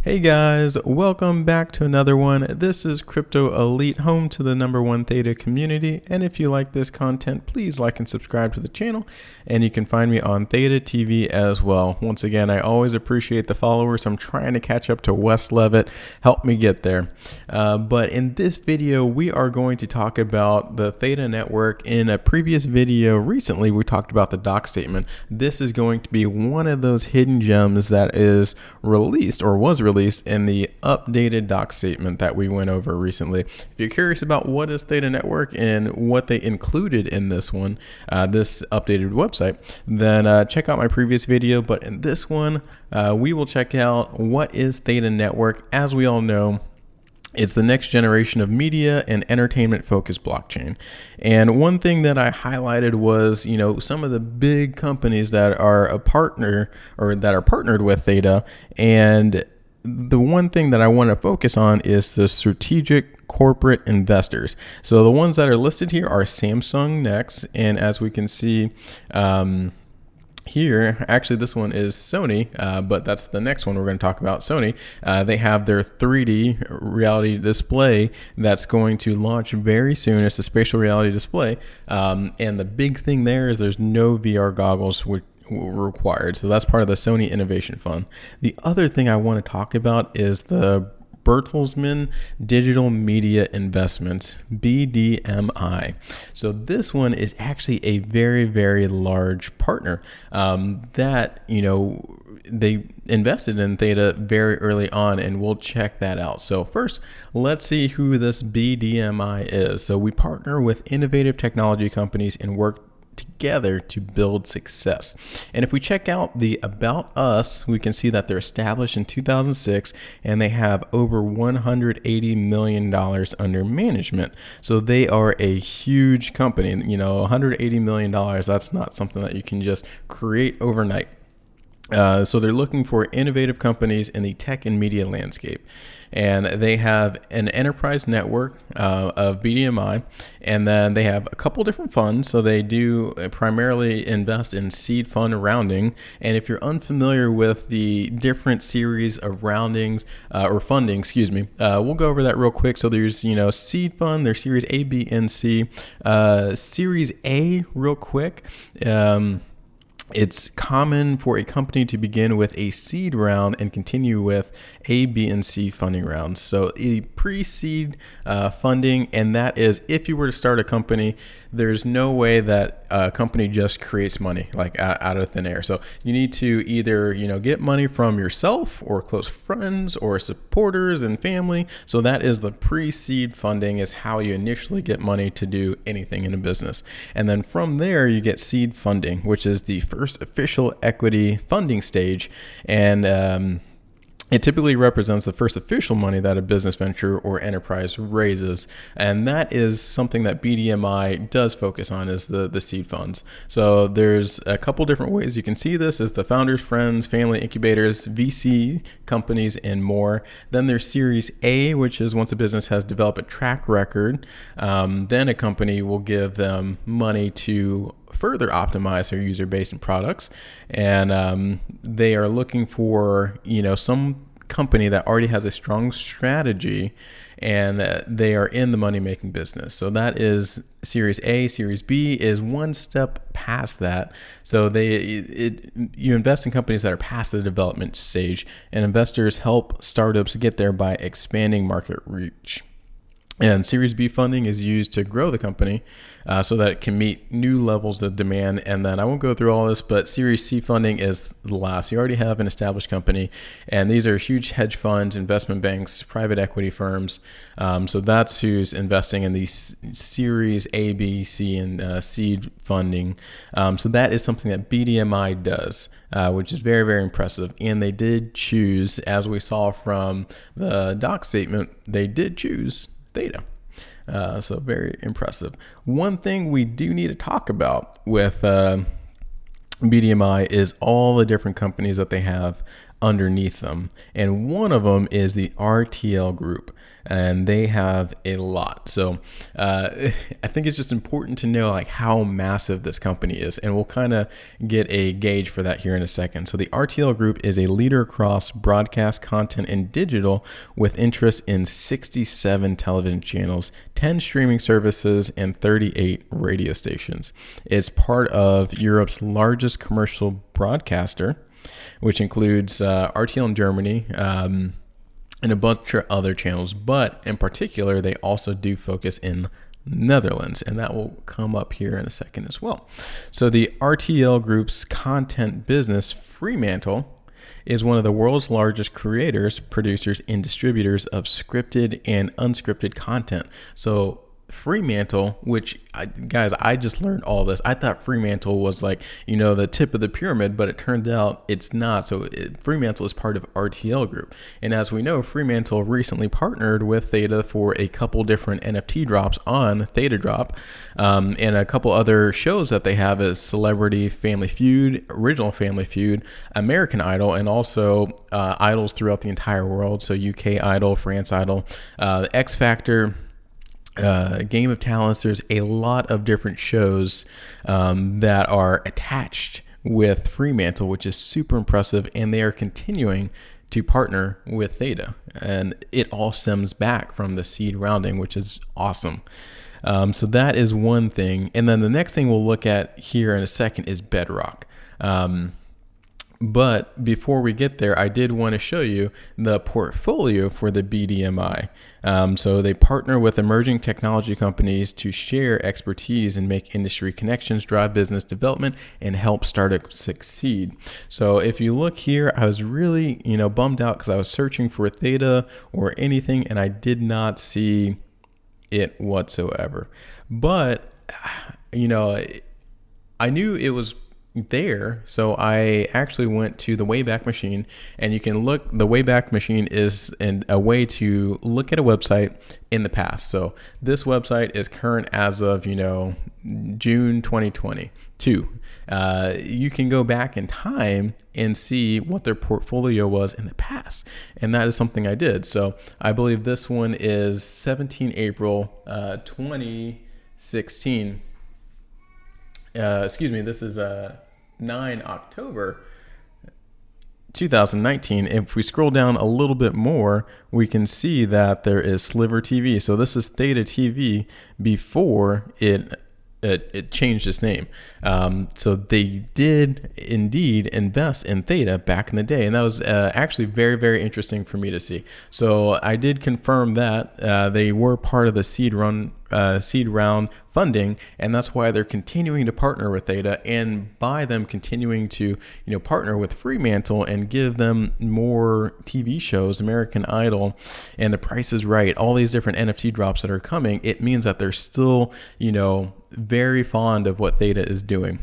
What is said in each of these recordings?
Hey guys, welcome back to another one. This is Crypto Elite, home to the #1 Theta community. And if you like this content, please like and subscribe to the channel. And you can find me on Theta TV as well. Once again, I always appreciate the followers. I'm trying to catch up to Wes Levitt. Help me get there. But in this video, we are going to talk about the Theta network. In a previous video recently, we talked about the doc statement. This is going to be one of those hidden gems that is released or was released in the updated doc statement that we went over recently. If you're curious about what is Theta Network and what they included in this one, this updated website, then check out my previous video. But in this one, we will check out what is Theta Network. As we all know, it's the next generation of media and entertainment focused blockchain. And one thing that I highlighted was, some of the big companies that are a partner or that are partnered with Theta. And the one thing that I want to focus on is the strategic corporate investors. So the ones that are listed here are Samsung next. And as we can see, here, actually this one is Sony, but that's the next one we're going to talk about. Sony, they have their 3D reality display that's going to launch very soon. It's the spatial reality display. And the big thing there is there's no VR goggles required. So that's part of the Sony Innovation Fund. The other thing I want to talk about is the Bertelsmann Digital Media Investments, BDMI. So this one is actually a very, very large partner that, they invested in Theta very early on, and we'll check that out. So first, let's see who this BDMI is. So we partner with innovative technology companies and work together to build success. And if we check out the About Us, we can see that they're established in 2006 and they have over $180 million under management. So they are a huge company. $180 million, that's not something that you can just create overnight. So they're looking for innovative companies in the tech and media landscape. And they have an enterprise network of BDMI, and then they have a couple different funds. So they do primarily invest in seed fund rounding. And if you're unfamiliar with the different series of roundings or funding, we'll go over that real quick. So there's, seed fund, there's series A, B, and C. Series A, real quick. It's common for a company to begin with a seed round and continue with A, B, and C funding rounds. So a pre-seed funding, and that is if you were to start a company, there's no way that a company just creates money like out of thin air. So you need to either, get money from yourself or close friends or supporters and family. So that is the pre-seed funding, is how you initially get money to do anything in a business. And then from there, you get seed funding, which is the first official equity funding stage. And it typically represents the first official money that a business venture or enterprise raises. And that is something that BDMI does focus on, is the seed funds. So there's a couple different ways you can see this, is the founders, friends, family incubators, VC companies, and more. Then there's Series A, which is once a business has developed a track record, then a company will give them money to further optimize their user base and products. And they are looking for, some company that already has a strong strategy and they are in the money-making business. So that is Series A. Series B is one step past that. So you invest in companies that are past the development stage, and investors help startups get there by expanding market reach. And Series B funding is used to grow the company so that it can meet new levels of demand. And then I won't go through all this, but Series C funding is the last. You already have an established company, and these are huge hedge funds, investment banks, private equity firms. So that's who's investing in these Series A, B, C, and seed funding. So that is something that BDMI does, which is very, very impressive. And they did choose, as we saw from the doc statement, they did choose Theta. So very impressive. One thing we do need to talk about with BDMI is all the different companies that they have underneath them. And one of them is the RTL group, and they have a lot. So I think it's just important to know like how massive this company is, and we'll kind of get a gauge for that here in a second. So the RTL group is a leader across broadcast content and digital, with interest in 67 television channels, 10 streaming services, and 38 radio stations. It's part of Europe's largest commercial broadcaster, which includes RTL in Germany, and a bunch of other channels, but in particular, they also do focus in Netherlands, and that will come up here in a second as well. So the RTL Group's content business, Fremantle, is one of the world's largest creators, producers, and distributors of scripted and unscripted content. So Fremantle, which I just learned all this. I thought Fremantle was like, the tip of the pyramid, but it turned out it's not. So Fremantle is part of RTL Group. And as we know, Fremantle recently partnered with Theta for a couple different NFT drops on Theta Drop, and a couple other shows that they have is Celebrity Family Feud, Original Family Feud, American Idol, and also idols throughout the entire world. So UK Idol, France Idol, X Factor, Game of Talents. There's a lot of different shows that are attached with Fremantle, which is super impressive, and they are continuing to partner with Theta, and it all stems back from the seed rounding, which is awesome. So that is one thing, and then the next thing we'll look at here in a second is Bedrock. But before we get there, I did want to show you the portfolio for the BDMI. So they partner with emerging technology companies to share expertise and make industry connections, drive business development, and help startups succeed. So if you look here, I was really, bummed out because I was searching for Theta or anything, and I did not see it whatsoever. But, I knew it was there, so I actually went to the Wayback Machine, and you can look. The Wayback Machine is a way to look at a website in the past. So this website is current as of June 2022. You can go back in time and see what their portfolio was in the past, and that is something I did. So I believe this one is 17 April 2016. This is 9 October 2019. If we scroll down a little bit more, we can see that there is Sliver TV. So this is Theta TV before it changed its name. So they did indeed invest in Theta back in the day, and that was actually very, very interesting for me to see. So I did confirm that they were part of the seed round funding, and that's why they're continuing to partner with Theta, and by them continuing to partner with Fremantle and give them more TV shows, American Idol and The Price is Right, all these different NFT drops that are coming, it means that they're still very fond of what Theta is doing.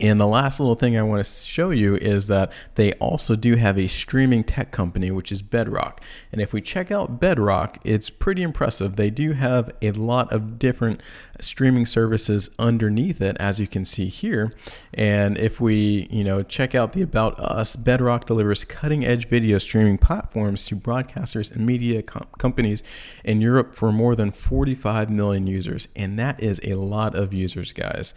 And the last little thing I want to show you is that they also do have a streaming tech company, which is Bedrock. And if we check out Bedrock, it's pretty impressive. They do have a lot of different streaming services underneath it, as you can see here. And if we, check out the About Us, Bedrock delivers cutting-edge video streaming platforms to broadcasters and media companies in Europe for more than 45 million users. And that is a lot of users, guys.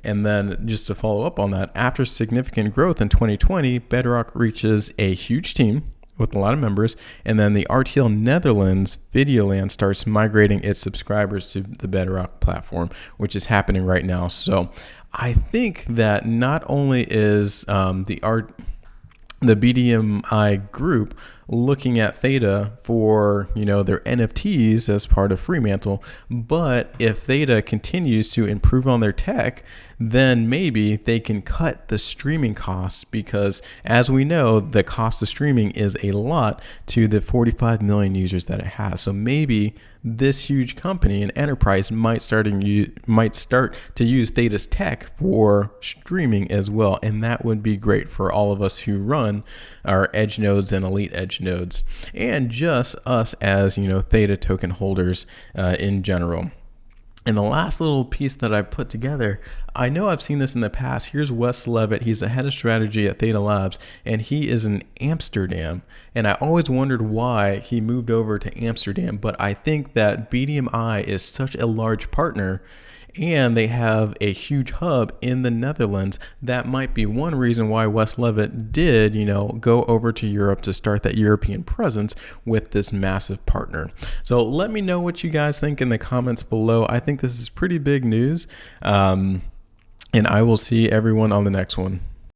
And then just to follow up on that, after significant growth in 2020, Bedrock reaches a huge team with a lot of members, and then the RTL Netherlands Videoland starts migrating its subscribers to the Bedrock platform, which is happening right now. So I think that not only is the BDMI group looking at Theta for their NFTs as part of Fremantle, but if Theta continues to improve on their tech, then maybe they can cut the streaming costs, because as we know, the cost of streaming is a lot to the 45 million users that it has. So maybe this huge company and enterprise might start to use Theta's tech for streaming as well, and that would be great for all of us who run our edge nodes and elite edge nodes, and just us as Theta token holders in general. And the last little piece that I put together, I know I've seen this in the past. Here's Wes Levitt. He's the head of strategy at Theta Labs, and he is in Amsterdam. And I always wondered why he moved over to Amsterdam, but I think that BDMI is such a large partner and they have a huge hub in the Netherlands. That might be one reason why Wes Levitt did, go over to Europe to start that European presence with this massive partner. So let me know what you guys think in the comments below. I think this is pretty big news. And I will see everyone on the next one.